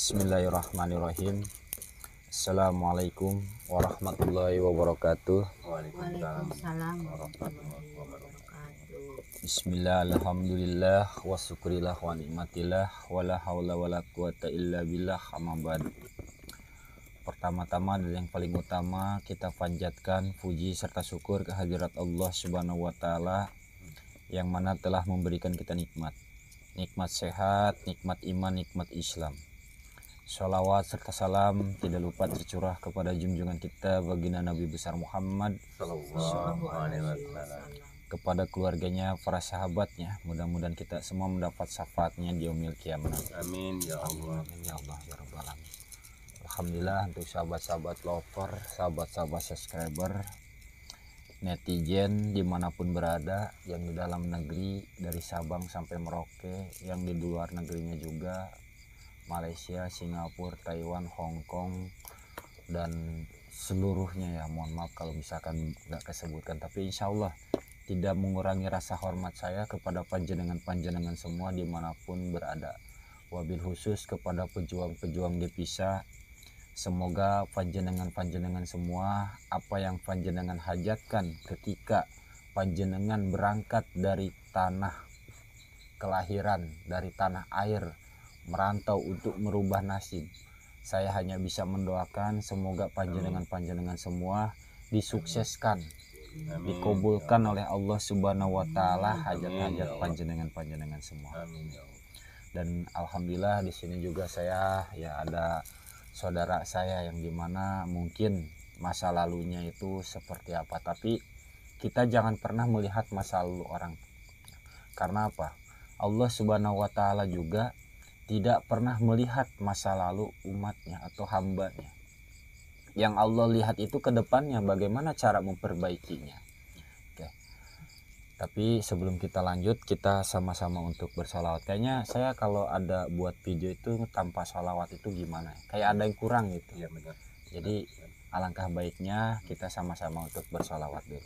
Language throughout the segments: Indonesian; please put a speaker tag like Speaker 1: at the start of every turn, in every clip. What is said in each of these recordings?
Speaker 1: Bismillahirrahmanirrahim. Assalamualaikum warahmatullahi wabarakatuh.
Speaker 2: Waalaikumsalam warahmatullahi wabarakatuh.
Speaker 1: Bismillah, alhamdulillah, wa syukurillah wa nikmatillah, wa la hawla wa la quwata illa billah, amma ba'du. Pertama-tama dan yang paling utama, kita panjatkan puji serta syukur kehadirat Allah Subhanahu wa taala yang mana telah memberikan kita nikmat sehat, nikmat iman, nikmat Islam. Sholawat serta salam tidak lupa tercurah kepada junjungan kita baginda Nabi besar Muhammad
Speaker 2: Sallallahu alaihi wasallam.
Speaker 1: kepada keluarganya, para sahabatnya. Mudah-mudahan kita semua mendapat syafaatnya di yaumil kiamat.
Speaker 3: Amin ya Allah.
Speaker 1: Amin ya Allah ya rabbal alamin. Alhamdulillah untuk sahabat-sahabat lover, sahabat-sahabat subscriber, netizen dimanapun berada, yang di dalam negeri dari Sabang sampai Merauke, yang di luar negerinya juga, Malaysia, Singapura, Taiwan, Hong Kong, dan seluruhnya ya. Mohon maaf kalau misalkan nggak kesebutkan, tapi insya Allah tidak mengurangi rasa hormat saya kepada panjenengan semua dimanapun berada. Wabil khusus kepada pejuang-pejuang dipisah. Semoga panjenengan semua apa yang panjenengan hajatkan ketika panjenengan berangkat dari tanah kelahiran, dari tanah air, merantau untuk merubah nasib. Saya hanya bisa mendoakan semoga panjenengan semua disukseskan, dikabulkan oleh Allah Subhanahu wa taala hajat-hajat panjenengan semua.
Speaker 3: Amin ya Allah.
Speaker 1: Dan alhamdulillah di sini juga saya ya ada saudara saya yang dimana mungkin masa lalunya itu seperti apa, tapi kita jangan pernah melihat masa lalu orang. Karena apa? Allah Subhanahu wa taala juga tidak pernah melihat masa lalu umatnya atau hambanya. Yang Allah lihat itu ke depannya, bagaimana cara memperbaikinya. Oke. Tapi sebelum kita lanjut, kita sama-sama untuk bersolawat. Kayaknya saya kalau ada buat video itu tanpa solawat itu gimana? Kayak ada yang kurang gitu.
Speaker 3: Iya benar.
Speaker 1: Jadi alangkah baiknya kita sama-sama untuk bersolawat dulu.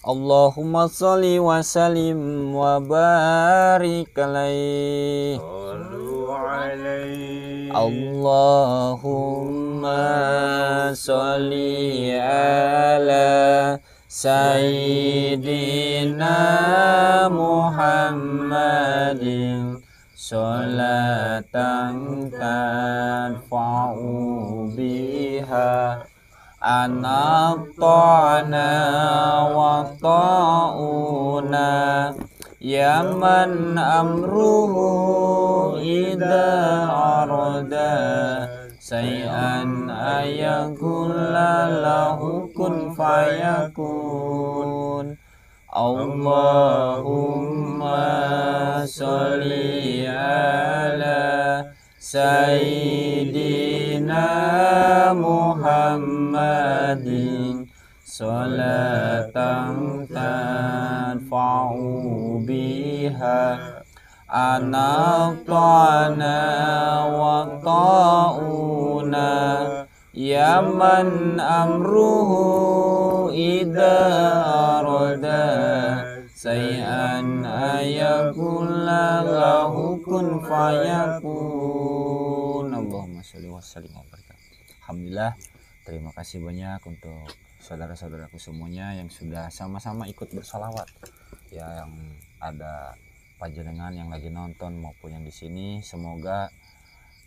Speaker 1: Allahumma sholli wa sallim wa barik alaihi.
Speaker 3: Sallu alaihi.
Speaker 1: Allahumma sholli ala Sayyidina Muhammadin sholatan tanfa'u biha anata'na wa ta'una ya man amruhu idha arada say'an ayakulla lahu kun fayakun. Allahumma sholli ala Sayyidina Muhammadin sholatan tanfa'u biha anata'na wa ta'una ya man amruhu idha arada say'an ayakulla lahu kun fayakun. Allahumma sholli wa sallim wa barik. Alhamdulillah, terima kasih banyak untuk saudara-saudaraku semuanya yang sudah sama-sama ikut bersolawat ya, yang ada panjenengan yang lagi nonton maupun yang di sini. Semoga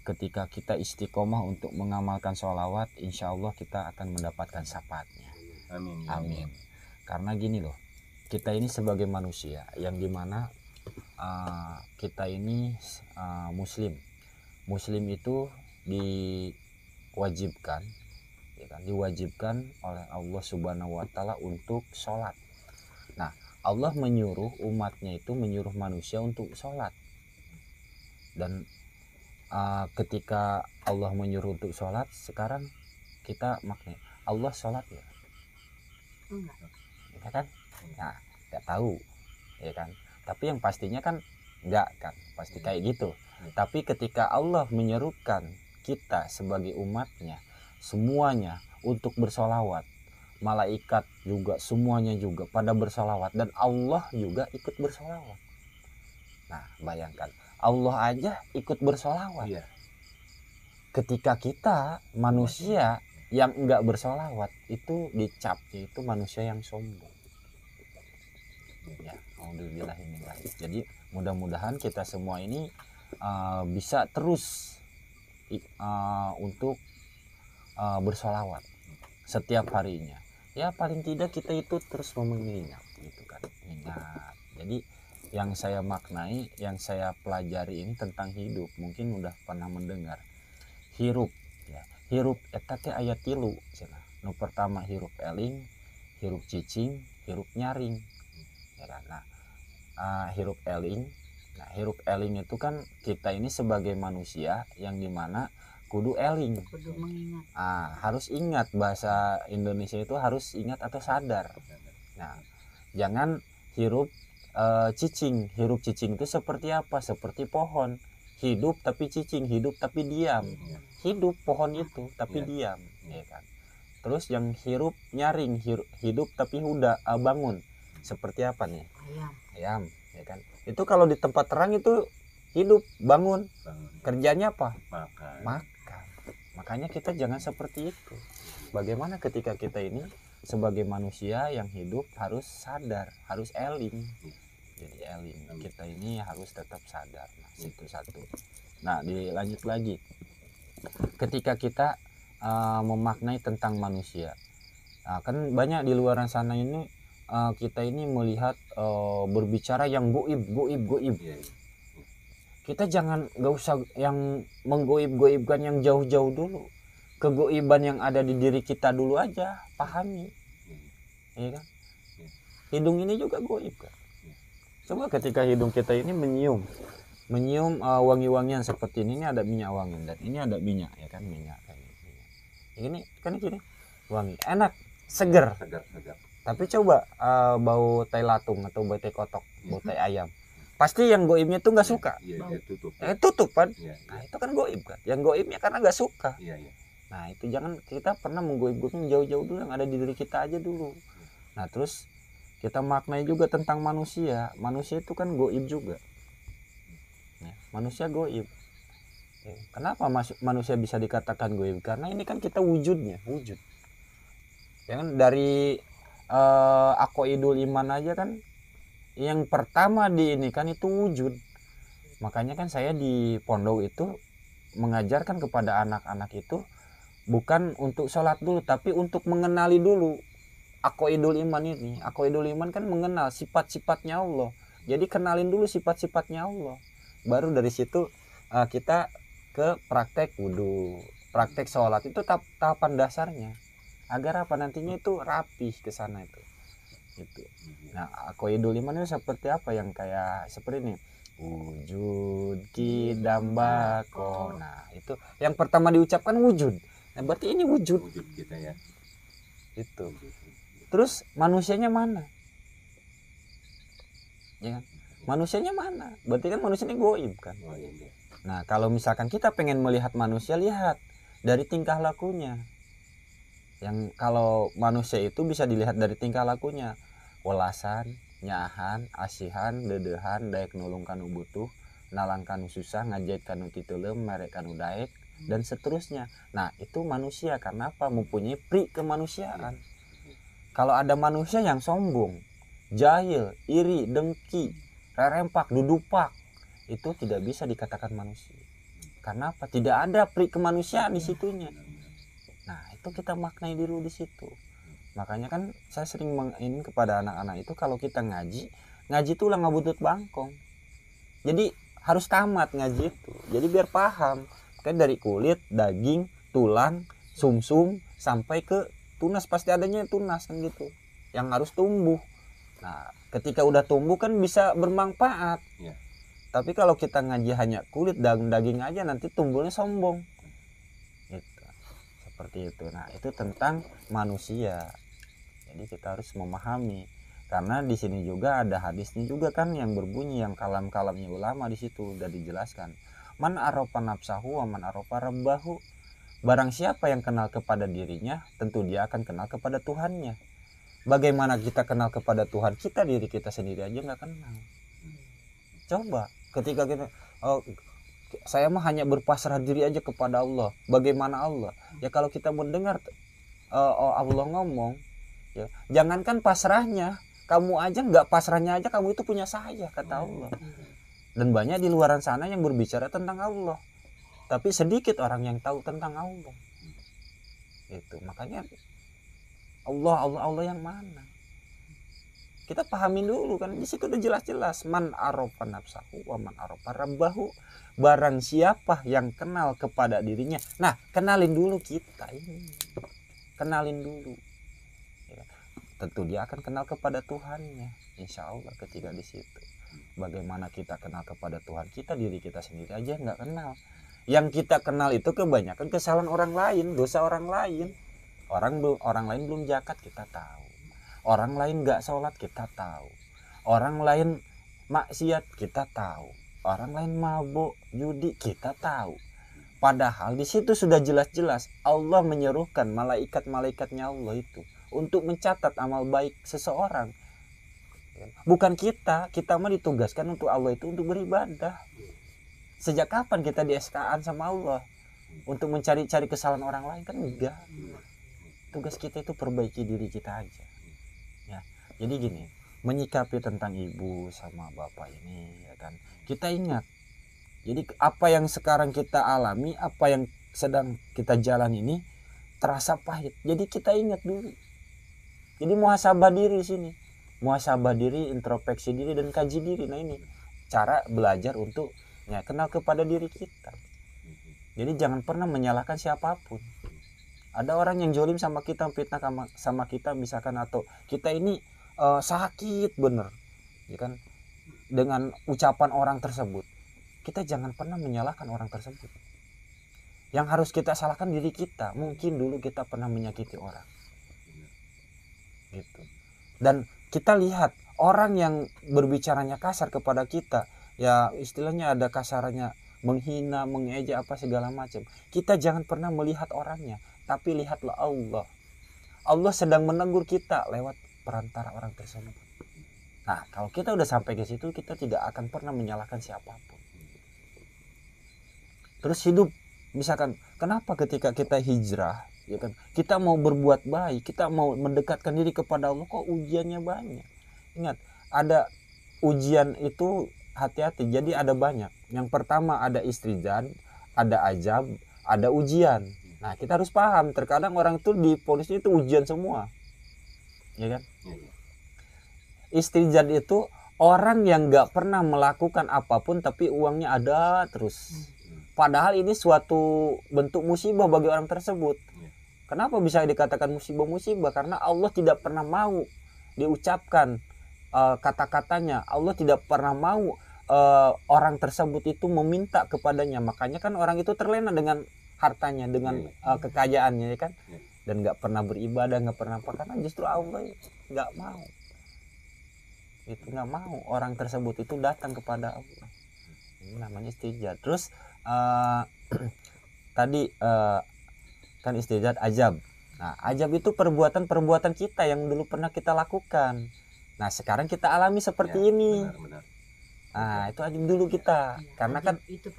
Speaker 1: ketika kita istiqomah untuk mengamalkan sholawat, insya Allah kita akan mendapatkan syafaatnya.
Speaker 3: Amin ya Allah.
Speaker 1: Amin. Karena gini loh, kita ini sebagai manusia yang dimana kita ini muslim itu diwajibkan ya kan, diwajibkan oleh Allah Subhanahu wa taala untuk sholat. Nah, Allah menyuruh umatnya itu, menyuruh manusia untuk sholat. Dan ketika Allah menyuruh untuk sholat, sekarang kita makna Allah sholat ya?
Speaker 2: Enggak.
Speaker 1: Ya kan? Nah, nggak tahu ya kan, tapi yang pastinya kan enggak kan, pasti kayak gitu. Tapi ketika Allah menyerukan kita sebagai umatnya semuanya untuk bersolawat, malaikat juga semuanya juga pada bersolawat, dan Allah juga ikut bersolawat. Nah bayangkan, Allah aja ikut bersolawat.
Speaker 3: Iya.
Speaker 1: ketika kita manusia yang enggak bersolawat itu dicapnya itu manusia yang sombong. Ya, alhamdulillah. Jadi mudah-mudahan kita semua ini bisa terus untuk bersolawat setiap harinya. Ya paling tidak kita itu terus mengingat gitu kan, ingat. Jadi yang saya maknai, yang saya pelajari ini tentang hidup, mungkin udah pernah mendengar hirup ya. Hirup eta teh aya 3 cenah. Nu pertama hirup eling, hirup cicing, hirup nyaring. Ya kan? Nah, hirup eling. Nah, hirup eling itu kan kita ini sebagai manusia yang dimana kudu eling.
Speaker 2: Kudu mengingat.
Speaker 1: Harus ingat, bahasa Indonesia itu harus ingat atau sadar. Nah, jangan hirup cicing. Hirup cicing itu seperti apa? Seperti pohon. Hidup tapi cicing, hidup tapi diam. Hidup pohon itu tapi diam, ya kan. Terus yang hirup nyaring, hidup tapi udah bangun. Seperti apa nih? Ayam, ya kan. Itu kalau di tempat terang itu hidup, bangun. Kerjanya apa? Makan. Makanya kita jangan seperti itu. Bagaimana ketika kita ini sebagai manusia yang hidup harus sadar, harus eling. Jadi eling, kita ini harus tetap sadar. Nah, itu satu. Nah, dilanjut lagi. Ketika kita memaknai tentang manusia, kan banyak di luar sana ini kita ini melihat berbicara yang goib. Kita nggak usah yang menggoib-goibkan yang jauh-jauh dulu. Kegoiban yang ada di diri kita dulu aja pahami, ya kan? Hidung ini juga goib kan. Coba ketika hidung kita ini menyium wangi-wangian seperti ini ada minyak wangi, dan ini ada minyak, ya kan, minyak ini kan gini wangi, enak, seger. Tapi coba bau tai latung atau bau tai kotok, bau tai ayam, pasti yang goibnya tuh nggak suka. Tutup kan. Nah itu kan goib kan, yang goibnya karena nggak suka. Nah itu jangan kita pernah menggoib-goibin jauh-jauh dulu, yang ada di diri kita aja dulu. Nah terus kita maknai juga tentang manusia. Manusia itu kan goib juga ya, manusia goib. Kenapa manusia bisa dikatakan goib? Karena ini kan kita wujud ya kan. Dari aqaidul iman aja kan yang pertama di ini kan itu wujud. Makanya kan saya di pondok itu mengajarkan kepada anak-anak itu bukan untuk sholat dulu, tapi untuk mengenali dulu aqaidul iman ini. Aqaidul iman kan mengenal sifat-sifatnya Allah. Jadi kenalin dulu sifat-sifatnya Allah. Baru dari situ kita ke praktek wudhu, praktek sholat. Itu tahapan dasarnya. Agar apa nantinya itu rapih ke sana itu. Gitu. Nah, aqaidul iman itu seperti apa? Yang kayak seperti ini. Wujud kidambako. Nah, itu yang pertama diucapkan wujud. Nah, berarti ini wujud
Speaker 3: kita ya.
Speaker 1: Itu. Terus manusianya mana? Ya kan? Manusianya mana? Berarti kan manusianya goib kan. Nah kalau misalkan kita pengen melihat manusia, lihat dari tingkah lakunya. Yang kalau manusia itu bisa dilihat dari tingkah lakunya. Welasan, nyahan, asihan, dedehan, daek nulung kanu butuh, nalang kanu susah, ngajait kanu titulem, merek kanu daek, dan seterusnya. Nah itu manusia, karena apa? Mempunyai pri kemanusiaan. Kalau ada manusia yang sombong, jahil, iri, dengki, rerempak, dudupak, itu tidak bisa dikatakan manusia. Karena apa? Tidak ada pri kemanusiaan di situnya. Nah, itu kita maknai dulu di situ. Makanya kan saya sering mengin kepada anak-anak itu kalau kita ngaji itu lah ngabutut bangkong. Jadi harus tamat ngaji itu. Jadi biar paham. Kan dari kulit, daging, tulang, sumsum sampai ke tunas, pasti adanya tunas kan gitu. Yang harus tumbuh. Nah, ketika udah tumbuh kan bisa bermanfaat.
Speaker 3: Ya.
Speaker 1: Tapi kalau kita ngaji hanya kulit dan daging aja, nanti tumbuhnya sombong. Gitu. Seperti itu. Nah, itu tentang manusia. Jadi kita harus memahami. Karena di sini juga ada hadisnya juga kan yang berbunyi, yang kalam-kalamnya ulama di situ udah dijelaskan. Man arofa nafsahu wa man arofa rabbahu. Barang siapa yang kenal kepada dirinya, tentu dia akan kenal kepada Tuhannya. Bagaimana kita kenal kepada Tuhan kita, diri kita sendiri aja nggak kenal. Coba ketika kita saya mah hanya berpasrah diri aja kepada Allah. Bagaimana Allah? Ya kalau kita mendengar Allah ngomong, ya jangankan pasrahnya, kamu aja nggak pasrahnya aja kamu itu punya saya, kata Allah. Dan banyak di luaran sana yang berbicara tentang Allah, tapi sedikit orang yang tahu tentang Allah. Itu makanya Allah yang mana? Kita pahamin dulu kan, di situ udah jelas-jelas man arafa nafsahu wa man arafa rabbahu. Barang siapa yang kenal kepada dirinya. Nah, kenalin dulu kita ini. Kenalin dulu. Ya, tentu dia akan kenal kepada Tuhannya. Insya Allah ketika di situ. Bagaimana kita kenal kepada Tuhan kita, diri kita sendiri aja nggak kenal. Yang kita kenal itu kebanyakan kesalahan orang lain, dosa orang lain. Orang lain belum zakat, kita tahu. Orang lain nggak sholat, kita tahu. Orang lain maksiat, kita tahu. Orang lain mabuk, judi, kita tahu. Padahal di situ sudah jelas-jelas Allah menyerukan malaikat-malaikatnya Allah itu untuk mencatat amal baik seseorang. Bukan kita mah ditugaskan untuk Allah itu untuk beribadah. Sejak kapan kita di SK-an sama Allah untuk mencari-cari kesalahan orang lain? Kan enggak. Tugas kita itu perbaiki diri kita aja. Ya, jadi gini, menyikapi tentang ibu sama bapak ini, ya kan, kita ingat. Jadi apa yang sekarang kita alami, apa yang sedang kita jalan ini terasa pahit. Jadi kita ingat dulu. Jadi muhasabah diri sini, muhasabah diri, introspeksi diri dan kaji diri. Nah ini cara belajar untuk ya kenal kepada diri kita. Jadi jangan pernah menyalahkan siapapun. Ada orang yang jolim sama kita, fitnah sama kita misalkan, atau kita ini sakit bener, ya kan, dengan ucapan orang tersebut. Kita jangan pernah menyalahkan orang tersebut. Yang harus kita salahkan diri kita. Mungkin dulu kita pernah menyakiti orang, gitu. Dan kita lihat orang yang berbicaranya kasar kepada kita, ya istilahnya ada kasarannya, menghina, mengejek apa segala macam. Kita jangan pernah melihat orangnya, tapi lihatlah Allah. Allah sedang menegur kita lewat perantara orang tersebut. Nah, kalau kita udah sampai ke situ, kita tidak akan pernah menyalahkan siapapun. Terus hidup, misalkan, kenapa ketika kita hijrah, ya kan, kita mau berbuat baik, kita mau mendekatkan diri kepada Allah, kok ujiannya banyak? Ingat, ada ujian itu hati-hati. Jadi ada banyak. Yang pertama ada istrizad, ada ajab, ada ujian. Nah, kita harus paham, terkadang orang itu diponisnya itu ujian semua. Ya kan? Istrizad itu orang yang nggak pernah melakukan apapun tapi uangnya ada terus. Padahal ini suatu bentuk musibah bagi orang tersebut. Kenapa bisa dikatakan musibah-musibah? Karena Allah tidak pernah mau diucapkan kata-katanya. Allah tidak pernah mau orang tersebut itu meminta kepadanya. Makanya kan orang itu terlena dengan hartanya, dengan kekayaannya, ya kan, dan nggak pernah beribadah, nggak pernah apa, karena justru Allah nggak mau, itu nggak mau orang tersebut itu datang kepada Allah. Ini namanya istijad. Terus tadi kan istijad ajab. Nah, ajab itu perbuatan kita yang dulu pernah kita lakukan. Nah, sekarang kita alami seperti ini. Benar. Nah, itu ajab dulu kita,
Speaker 2: Ya,
Speaker 1: karena kan
Speaker 2: itu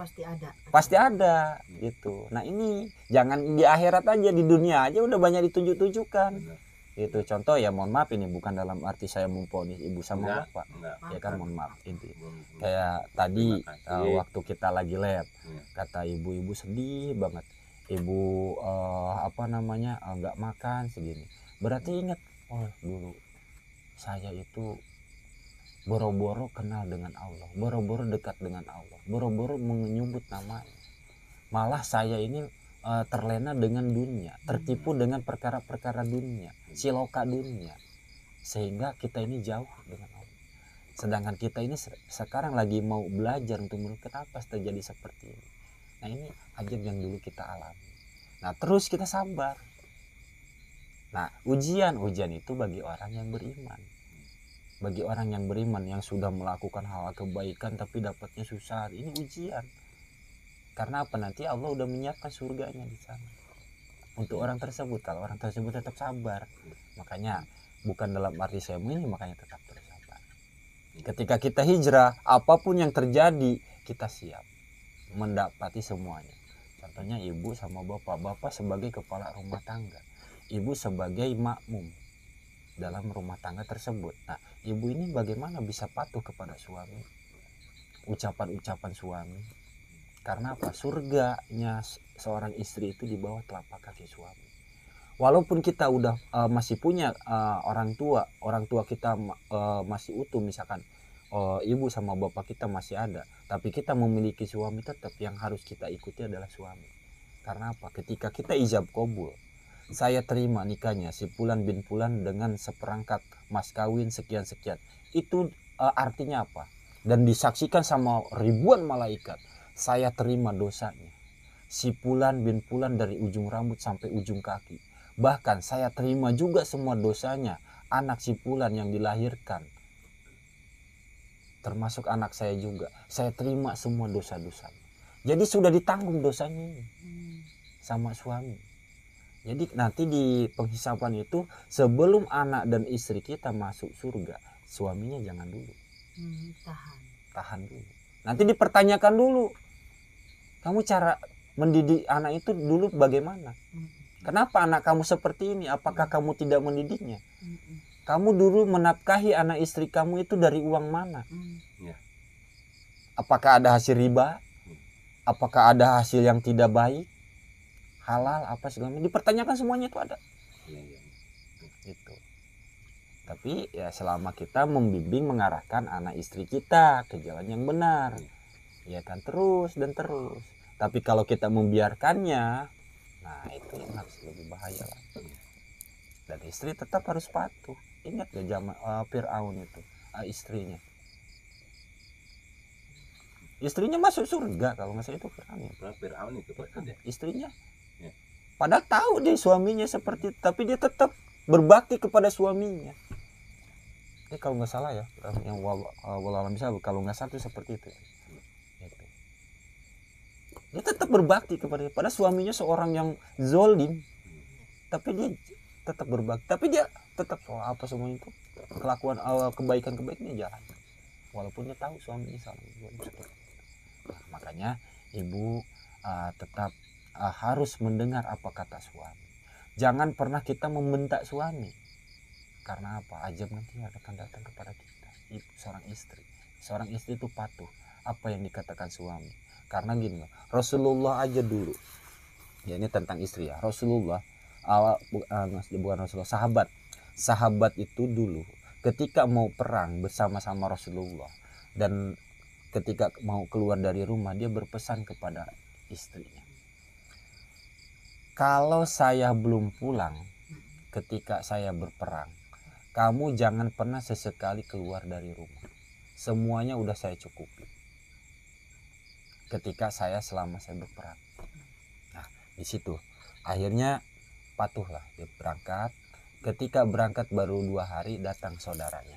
Speaker 2: pasti ada
Speaker 1: gitu. Nah, ini jangan di akhirat aja, di dunia aja udah banyak ditunjuk-tunjukkan. Itu contoh ya, mohon maaf, ini bukan dalam arti saya memponis ibu sama bapak. Ya kan, mohon maaf, inti kayak tadi waktu kita lagi lab, kata ibu-ibu sedih banget, ibu nggak makan segini. Berarti ingat, oh dulu saya itu boro-boro kenal dengan Allah, boro-boro dekat dengan Allah, boro-boro menyebut namanya. Malah saya ini terlena dengan dunia, tertipu dengan perkara-perkara dunia, siloka dunia, sehingga kita ini jauh dengan Allah. Sedangkan kita ini sekarang lagi mau belajar untuk melihat kenapa terjadi seperti ini. Nah, ini ajab yang dulu kita alami. Nah, terus kita sabar. Nah, ujian itu bagi orang yang beriman. Bagi orang yang beriman yang sudah melakukan hal kebaikan tapi dapatnya susah, ini ujian. Karena apa? Nanti Allah udah menyiapkan surganya di sana untuk orang tersebut, kalau orang tersebut tetap sabar. Makanya bukan dalam arti saya ini, makanya tetap bersabar. Ketika kita hijrah, apapun yang terjadi kita siap. mendapati semuanya. Contohnya ibu sama bapak sebagai kepala rumah tangga, ibu sebagai makmum dalam rumah tangga tersebut. Nah, ibu ini bagaimana bisa patuh kepada suami, ucapan-ucapan suami? Karena apa? Surganya seorang istri itu di bawah telapak kaki suami. Walaupun kita udah masih punya orang tua kita masih utuh, misalkan ibu sama bapak kita masih ada, tapi kita memiliki suami, tetap yang harus kita ikuti adalah suami. Karena apa? Ketika kita ijab kabul, saya terima nikahnya si Fulan bin Fulan dengan seperangkat mas kawin sekian-sekian, itu artinya apa? Dan disaksikan sama ribuan malaikat, saya terima dosanya si Fulan bin Fulan dari ujung rambut sampai ujung kaki. Bahkan saya terima juga semua dosanya anak si Fulan yang dilahirkan, termasuk anak saya juga. Saya terima semua dosa-dosanya. Jadi sudah ditanggung dosanya ini sama suami. Jadi nanti di penghisapan itu, sebelum anak dan istri kita masuk surga, suaminya jangan dulu. Tahan dulu. Nanti dipertanyakan dulu, kamu cara mendidik anak itu dulu bagaimana? Kenapa anak kamu seperti ini? Apakah kamu tidak mendidiknya? Kamu dulu menafkahi anak istri kamu itu dari uang mana? Apakah ada hasil riba? Apakah ada hasil yang tidak baik? Halal apa segala macam? Dipertanyakan semuanya itu ada. Gitu. Tapi ya selama kita membimbing, mengarahkan anak istri kita ke jalan yang benar, ya kan, terus dan terus. Tapi kalau kita membiarkannya, nah itu yang harus lebih bahaya lah. Dan istri tetap harus patuh. Ingat ya zaman Fir'aun itu, istrinya masuk surga kalau nggak salah itu
Speaker 3: Fir'aun itu
Speaker 1: istrinya.
Speaker 3: Ya.
Speaker 1: Padahal tahu dia suaminya seperti itu, tapi dia tetap berbakti kepada suaminya. Ini kalau nggak salah ya, yang wallahualam bisa, kalau nggak salah itu seperti itu. Gitu. Dia tetap berbakti kepada, pada suaminya seorang yang zolim, tapi dia tetap berbakti, tapi dia tetap apa semua itu kelakuan kebaikan-kebaikannya jalan, walaupun dia tahu suaminya salah. Nah, makanya ibu tetap harus mendengar apa kata suami. Jangan pernah kita membentak suami. Karena apa? Ajab nanti akan datang kepada kita. Seorang istri itu patuh apa yang dikatakan suami. Karena gini, Rasulullah aja dulu, ya ini tentang istri ya, Rasulullah bukan Rasulullah, sahabat itu dulu ketika mau perang bersama-sama Rasulullah, dan ketika mau keluar dari rumah dia berpesan kepada istrinya, kalau saya belum pulang ketika saya berperang, kamu jangan pernah sesekali keluar dari rumah, semuanya udah saya cukupi ketika selama saya berperang. Nah di situ akhirnya patuhlah dia berangkat. Ketika berangkat baru 2 hari datang saudaranya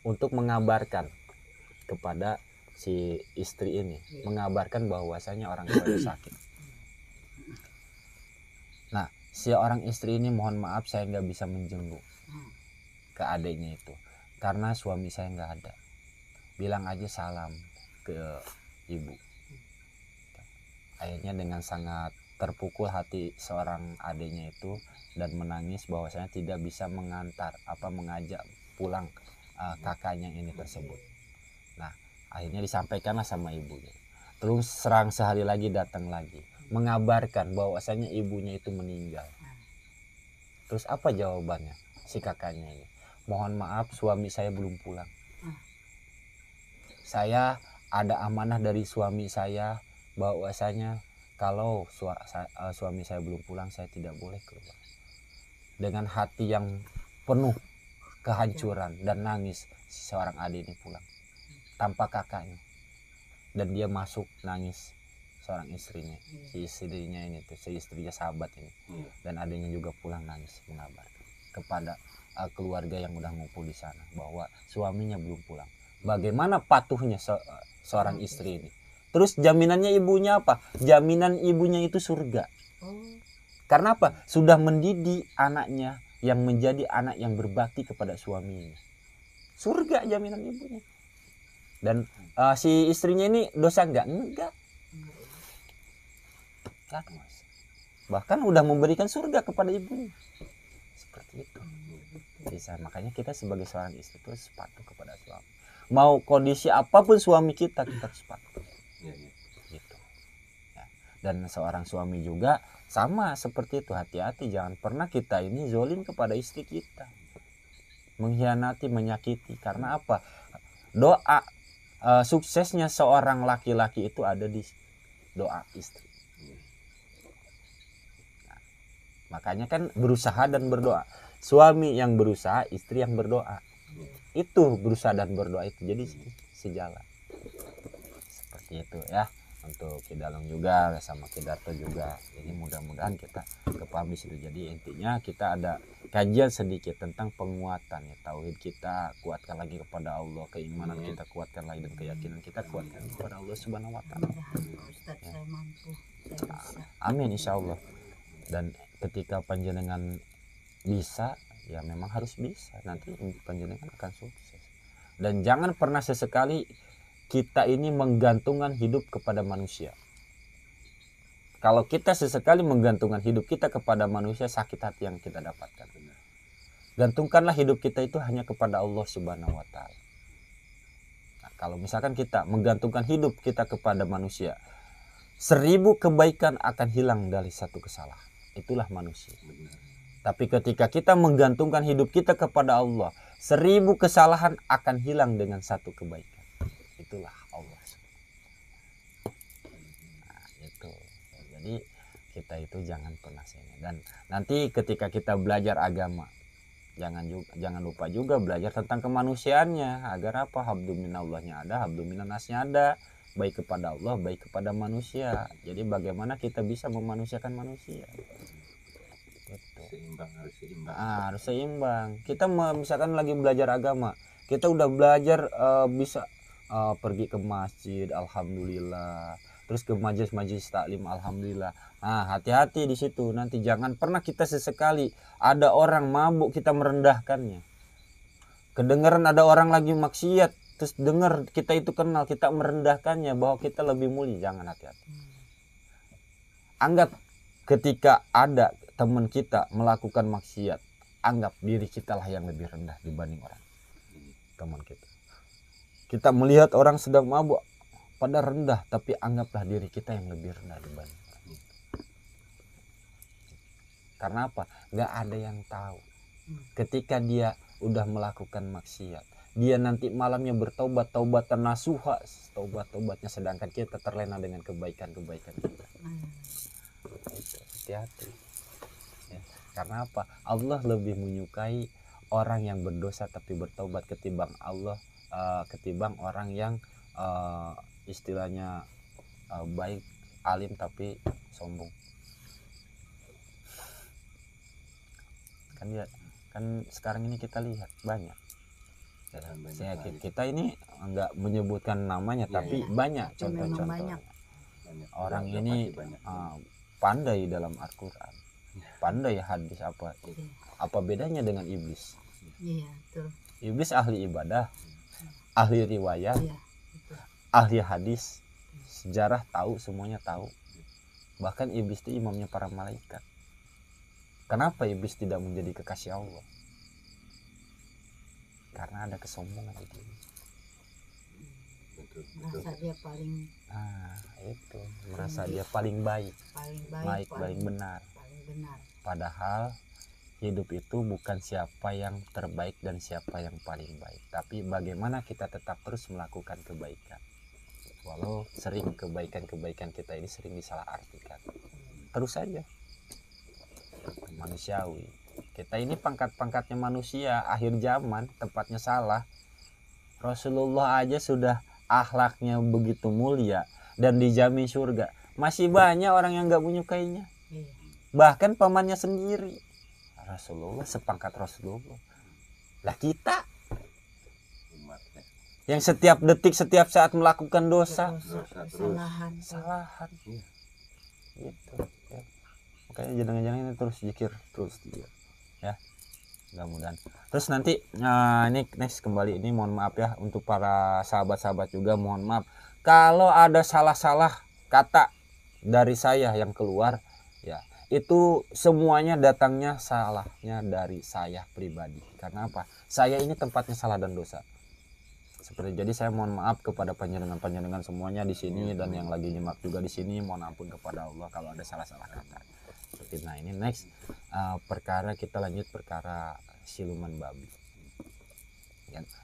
Speaker 1: untuk mengabarkan kepada si istri ini, mengabarkan bahwasanya orang tuanya sakit. Nah si orang istri ini, mohon maaf saya nggak bisa menjenguk ke adiknya itu karena suami saya nggak ada, bilang aja salam ke ibu. Akhirnya dengan sangat terpukul hati seorang adiknya itu dan menangis bahwasanya tidak bisa mengajak pulang kakaknya ini tersebut. Nah akhirnya disampaikanlah sama ibunya. Terus serang sehari lagi datang lagi mengabarkan bahwasanya ibunya itu meninggal. Terus apa jawabannya si kakaknya ini? Mohon maaf suami saya belum pulang. Saya ada amanah dari suami saya bahwasanya kalau suami saya belum pulang saya tidak boleh keluar. Dengan hati yang penuh kehancuran dan nangis, seorang adik ini pulang tanpa kakaknya, dan dia masuk nangis seorang istrinya, si istrinya ini tuh, si istrinya sahabat ini, dan adiknya juga pulang nangis mengabarkan kepada keluarga yang udah ngumpul di sana bahwa suaminya belum pulang. Bagaimana patuhnya seorang istri ini. Terus jaminannya ibunya apa? Jaminan ibunya itu surga. Karena apa? Sudah mendidik anaknya yang menjadi anak yang berbakti kepada suaminya. Surga jaminan ibunya. Dan si istrinya ini dosa enggak? Enggak. Kan, Mas. Bahkan udah memberikan surga kepada ibunya. Seperti itu. Bisa, makanya kita sebagai seorang istri itu harus patuh kepada suami. Mau kondisi apapun suami kita harus patuh. Gitu. Ya. Dan seorang suami juga sama seperti itu, hati-hati jangan pernah kita ini zolim kepada istri kita, mengkhianati, menyakiti. Karena apa? Doa suksesnya seorang laki-laki itu ada di doa istri. Nah, makanya kan berusaha dan berdoa. Suami yang berusaha, istri yang berdoa. Itu berusaha dan berdoa itu jadi sejalan. Seperti itu ya. Untuk Kidalung juga sama Kidarto juga, ini mudah-mudahan kita kepahami situ. Jadi intinya kita ada kajian sedikit tentang penguatan ya, tauhid kita kuatkan lagi kepada Allah, keimanan kita kuatkan lagi, dan keyakinan kita kuatkan kepada Allah Subhanahu Wa Taala.
Speaker 2: Ustaz, saya mampu, saya bisa.
Speaker 1: Amin insyaallah. Dan ketika panjenengan bisa, ya memang harus bisa, nanti panjenengan akan sukses. Dan jangan pernah sesekali kita ini menggantungkan hidup kepada manusia. Kalau kita sesekali menggantungkan hidup kita kepada manusia, sakit hati yang kita dapatkan. Gantungkanlah hidup kita itu hanya kepada Allah Subhanahu Wa Taala. Nah, kalau misalkan kita menggantungkan hidup kita kepada manusia, 1000 kebaikan akan hilang dari 1 kesalahan. Itulah manusia. Tapi ketika kita menggantungkan hidup kita kepada Allah, 1000 kesalahan akan hilang dengan 1 kebaikan. Itulah Allah. Nah, itu. Jadi kita itu jangan pernah sengit. Dan nanti ketika kita belajar agama, jangan lupa juga belajar tentang kemanusiaannya. Agar apa? Habdu minallahnya ada, habdu minannasnya ada. Baik kepada Allah, baik kepada manusia. Jadi bagaimana kita bisa memanusiakan manusia? Gitu. Harus seimbang. Kita misalkan lagi belajar agama, kita udah belajar bisa pergi ke masjid, alhamdulillah. Terus ke majelis taklim, alhamdulillah. Nah, hati-hati di situ. Nanti jangan pernah kita sesekali ada orang mabuk kita merendahkannya. Kedengaran ada orang lagi maksiat, terus dengar kita itu kenal, kita merendahkannya bahwa kita lebih mulia. Jangan, hati-hati. Anggap ketika ada teman kita melakukan maksiat, anggap diri kita lah yang lebih rendah dibanding orang teman kita. Kita melihat orang sedang mabuk pada rendah, tapi anggaplah diri kita yang lebih rendah dibanding orang. Karena apa? Gak ada yang tahu ketika dia udah melakukan maksiat, dia nanti malamnya bertobat, taubatan nasuha, tobatnya, sedangkan kita terlena dengan kebaikan-kebaikan kita. Hati-hati ya. Karena apa? Allah lebih menyukai orang yang berdosa tapi bertobat ketimbang ketimbang orang yang istilahnya baik, alim tapi sombong. Kan sekarang ini kita lihat banyak. Kita ini enggak menyebutkan namanya, tapi banyak contoh-contohnya. Orang ini pandai dalam Al-Quran, pandai hadis, apa bedanya dengan iblis?
Speaker 2: Iya, betul.
Speaker 1: Iblis ahli ibadah, ahli riwayat, ahli hadis, sejarah tahu, semuanya tahu. Bahkan iblis itu imamnya para malaikat. Kenapa iblis tidak menjadi kekasih Allah? Karena ada kesombongan itu.
Speaker 2: Merasa dia paling
Speaker 1: itu merasa dia paling baik, paling benar. Padahal hidup itu bukan siapa yang terbaik dan siapa yang paling baik, tapi bagaimana kita tetap terus melakukan kebaikan walau sering kebaikan kita ini sering disalahartikan. Terus saja manusiawi. Kita ini pangkat-pangkatnya manusia, akhir zaman tempatnya salah. Rasulullah aja sudah akhlaknya begitu mulia dan dijamin surga, masih banyak orang yang gak menyukainya. Bahkan pamannya sendiri. Rasulullah sepangkat Rasulullah. Lah kita yang setiap detik, setiap saat melakukan dosa,
Speaker 2: kesalahan.
Speaker 1: Gitu ya. Makanya jangan-jangan ini terus zikir terus dia. Ya. mudah-mudahan. Terus nanti ini next kembali, ini mohon maaf ya untuk para sahabat-sahabat juga, mohon maaf kalau ada salah-salah kata dari saya yang keluar ya, itu semuanya datangnya salahnya dari saya pribadi. Karena apa? Saya ini tempatnya salah dan dosa. Seperti jadi saya mohon maaf kepada panjenengan semuanya di sini dan yang lagi nyimak juga di sini, mohon ampun kepada Allah kalau ada salah-salah kata. Nah ini next perkara, kita lanjut perkara siluman babi.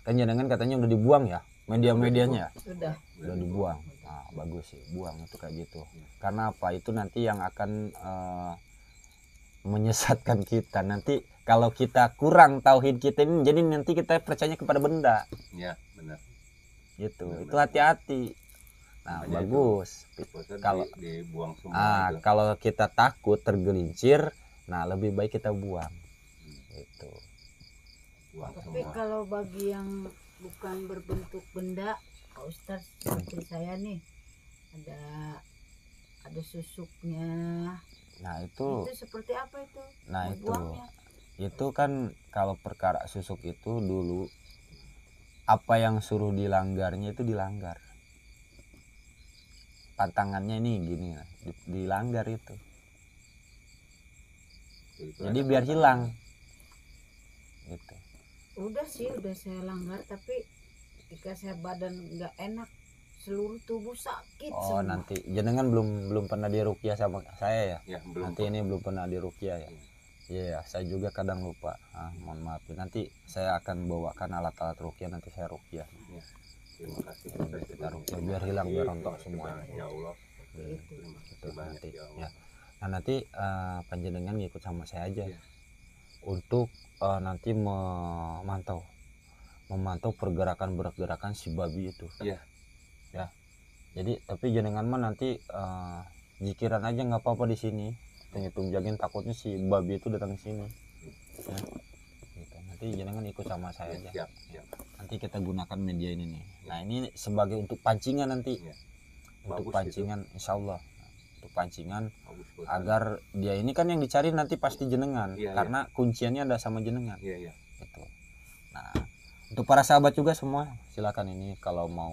Speaker 1: Kan jenengan katanya udah dibuang ya media-medianya,
Speaker 2: Sudah.
Speaker 1: udah dibuang. Nah, bagus sih, buang itu kayak gitu. Karena apa? Itu nanti yang akan menyesatkan kita. Nanti kalau kita kurang tauhid kita ini, jadi nanti kita percaya kepada benda.
Speaker 3: Ya, benar.
Speaker 1: Gitu.
Speaker 3: Benar,
Speaker 1: Itu hati-hati. Nah,
Speaker 3: Makanya
Speaker 1: bagus.
Speaker 3: Kalau dibuang semua itu.
Speaker 1: Kalau kita takut tergelincir, nah lebih baik kita buang. Gitu.
Speaker 3: Buang
Speaker 2: Tapi
Speaker 3: semua.
Speaker 2: kalau bagi yang bukan berbentuk benda, Pak Ustadz, seperti saya nih, ada susuknya.
Speaker 1: Nah, itu
Speaker 2: seperti apa itu?
Speaker 1: nah itu
Speaker 2: Membuangnya.
Speaker 1: itu kan kalau perkara susuk itu dulu apa yang suruh dilanggarnya itu dilanggar. Pantangannya ini gini, dilanggar itu. Jadi biar hilang. Gitu.
Speaker 2: Udah saya langgar, tapi ketika saya badan nggak enak, seluruh tubuh sakit
Speaker 1: Oh,
Speaker 2: semua.
Speaker 1: nanti jenengan belum pernah diruqyah sama saya ya?
Speaker 3: Ya, belum.
Speaker 1: Nanti ini belum pernah diruqyah ya? Iya, saya juga kadang lupa. Mohon maaf. Nanti saya akan bawakan alat-alat ruqyah, nanti saya ruqyah.
Speaker 3: Ya. Terima kasih.
Speaker 1: Kita ruqyah biar hilang, biar rontok semua.
Speaker 3: Ya Allah.
Speaker 1: Itu
Speaker 3: Banyak
Speaker 1: nanti.
Speaker 3: ya Allah.
Speaker 1: Ya. Nah, nanti panjenengan ngikut sama saya aja
Speaker 3: Ya.
Speaker 1: untuk nanti memantau pergerakan si babi itu.
Speaker 3: Iya.
Speaker 1: Ya. Jadi tapi jenengan mah nanti jikiran aja nggak apa-apa di sini. Hitung jagin, takutnya si babi itu datang ke sini. Ya. Gitu. Nanti jenengan ikut sama saya aja.
Speaker 3: Siap, siap.
Speaker 1: Nanti kita gunakan media ini nih. Nah, ini sebagai untuk pancingan nanti.
Speaker 3: Ya.
Speaker 1: Untuk
Speaker 3: Bagus
Speaker 1: pancingan insya Allah. Untuk pancingan
Speaker 3: Bagus, bagus.
Speaker 1: agar dia ini kan yang dicari nanti pasti jenengan.
Speaker 3: Iya,
Speaker 1: karena kunciannya ada sama jenengan.
Speaker 3: Iya, iya.
Speaker 1: Gitu. Nah, untuk para sahabat juga semua silakan ini kalau mau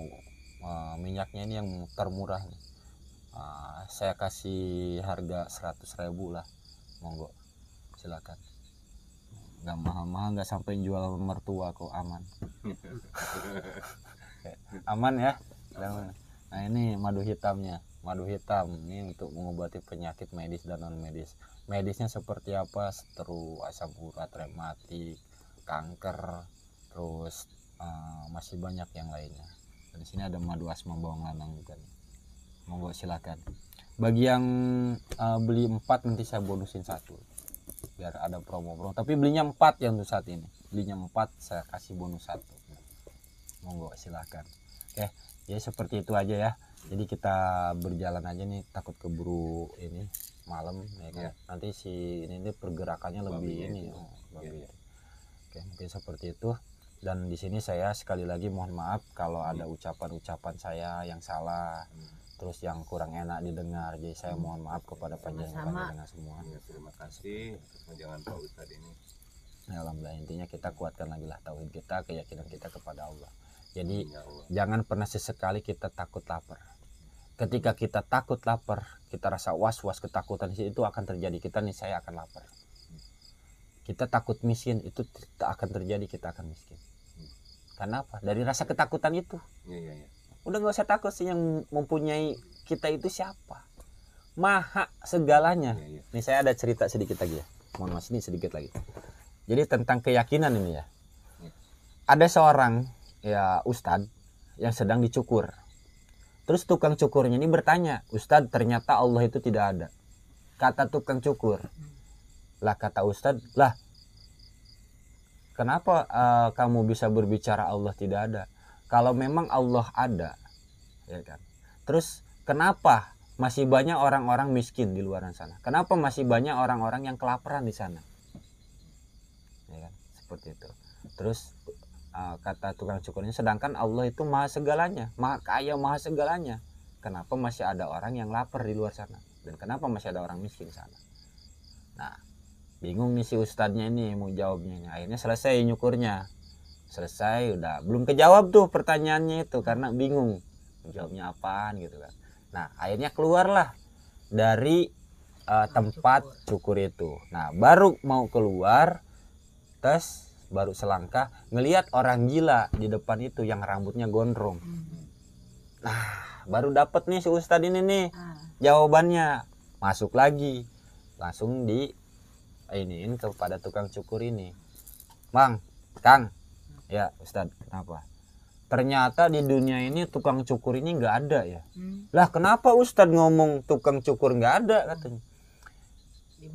Speaker 1: minyaknya ini yang termurah nih. Saya kasih harga 100.000 lah, monggo silakan. Nggak mahal-mahal, nggak sampai jual mertua kok, aman. Aman ya. Nah, ini madu hitamnya, madu hitam ini untuk mengobati penyakit medis dan non medis. Medisnya seperti apa? Stroke, asam urat, rematik, kanker, terus masih banyak yang lainnya. Dan di sini ada madu asma bawang lanang juga nih. Monggo silakan. Bagi yang beli 4 nanti saya bonusin 1 biar ada promo. Tapi belinya 4 yang untuk saat ini. Belinya 4 saya kasih bonus 1. Monggo silakan. Oke, ya seperti itu aja ya. Jadi kita berjalan aja nih, takut keburu ini malam ya kan.
Speaker 3: Ya.
Speaker 1: Nanti si ini pergerakannya lebih ini. Babi. Oke, mungkin seperti itu. Dan di sini saya sekali lagi mohon maaf kalau ada ucapan-ucapan saya yang salah, terus yang kurang enak didengar. Jadi saya mohon maaf kepada panjenengan semua.
Speaker 3: Ya, terima kasih atas panjangan Pak Ustadz ini.
Speaker 1: Ya, alhamdulillah, intinya kita kuatkan lagi lah tauhid kita, keyakinan kita kepada Allah. Jadi
Speaker 3: Ya Allah.
Speaker 1: jangan pernah sesekali kita takut lapar. Ketika kita takut lapar, kita rasa was-was, ketakutan itu akan terjadi. Kita nih, saya akan lapar. Kita takut miskin, itu tak akan terjadi, kita akan miskin. Karena apa? Dari rasa ketakutan itu.
Speaker 3: Iya, iya, iya.
Speaker 1: Udah nggak usah takut sih, yang mempunyai kita itu siapa? Maha segalanya.
Speaker 3: Iya, iya.
Speaker 1: Nih saya ada cerita sedikit lagi ya. Mohon maaf, ini sedikit lagi. Jadi tentang keyakinan ini ya. Ada seorang ya ustadz yang sedang dicukur. Terus tukang cukurnya ini bertanya, "Ustadz, ternyata Allah itu tidak ada." Kata tukang cukur. Lah kata ustadz, "Lah kenapa kamu bisa berbicara Allah tidak ada? Kalau memang Allah ada, ya kan? Terus kenapa masih banyak orang-orang miskin di luar sana? Kenapa masih banyak orang-orang yang kelaparan di sana?" Ya kan? Seperti itu. Terus kata tukang cukurnya, sedangkan Allah itu maha segalanya, maha kaya, maha segalanya. Kenapa masih ada orang yang lapar di luar sana? Dan kenapa masih ada orang miskin di sana? Nah, Bingung nih si ustadznya ini mau jawabnya ini. Akhirnya selesai nyukurnya. Selesai udah belum kejawab tuh pertanyaannya itu karena bingung jawabnya apaan gitu kan. Nah akhirnya keluarlah dari tempat cukur itu. Nah baru mau keluar tes baru selangkah ngelihat orang gila di depan itu yang rambutnya gondrong. Nah baru dapet nih si ustadz ini nih jawabannya. Masuk lagi langsung di iniin kepada tukang cukur ini. Bang, Kang, ya ustadz kenapa? Ternyata di dunia ini tukang cukur ini nggak ada ya. Lah kenapa ustadz ngomong tukang cukur nggak ada katanya?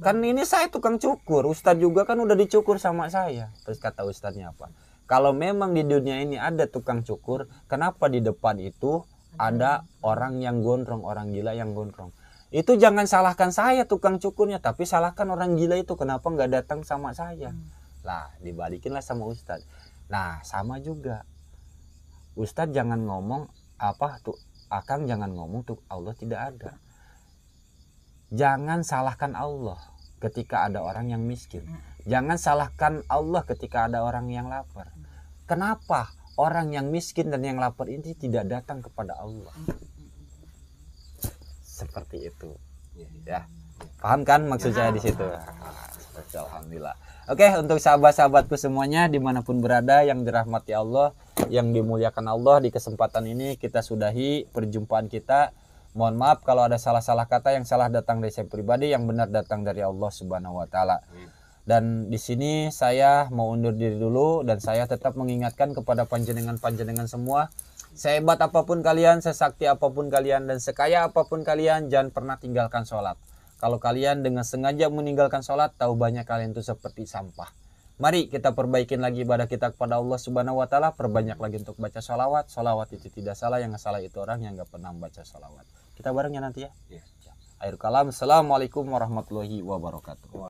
Speaker 1: Kan ini saya tukang cukur, ustadz juga kan udah dicukur sama saya. Terus kata ustadznya apa? Kalau memang di dunia ini ada tukang cukur, kenapa di depan itu ada orang yang gondrong, orang gila yang gondrong? Itu jangan salahkan saya tukang cukurnya, tapi salahkan orang gila itu kenapa nggak datang sama saya. Lah dibalikinlah sama ustadz. Nah sama juga. Ustadz jangan ngomong apa tuh, Akang jangan ngomong tuh Allah tidak ada. Jangan salahkan Allah ketika ada orang yang miskin. Jangan salahkan Allah ketika ada orang yang lapar. Kenapa orang yang miskin dan yang lapar ini tidak datang kepada Allah? Seperti itu. Ya. Paham kan maksud saya di situ? Alhamdulillah. Oke, untuk sahabat-sahabatku semuanya dimanapun berada yang dirahmati Allah, yang dimuliakan Allah, di kesempatan ini kita sudahi perjumpaan kita. Mohon maaf kalau ada salah-salah kata, yang salah datang dari saya pribadi, yang benar datang dari Allah Subhanahu wa taala. Dan di sini saya mau undur diri dulu dan saya tetap mengingatkan kepada panjenengan-panjenengan semua, sehebat apapun kalian, sesakti apapun kalian dan sekaya apapun kalian, jangan pernah tinggalkan sholat. Kalau kalian dengan sengaja meninggalkan sholat, tahu banyak kalian itu seperti sampah. Mari kita perbaikin lagi ibadah kita kepada Allah Subhanahu wa taala, perbanyak lagi untuk baca sholawat. Sholawat itu tidak salah, yang salah itu orang yang nggak pernah membaca sholawat. Kita barengnya nanti ya. Akhir kalam, assalamualaikum warahmatullahi wabarakatuh.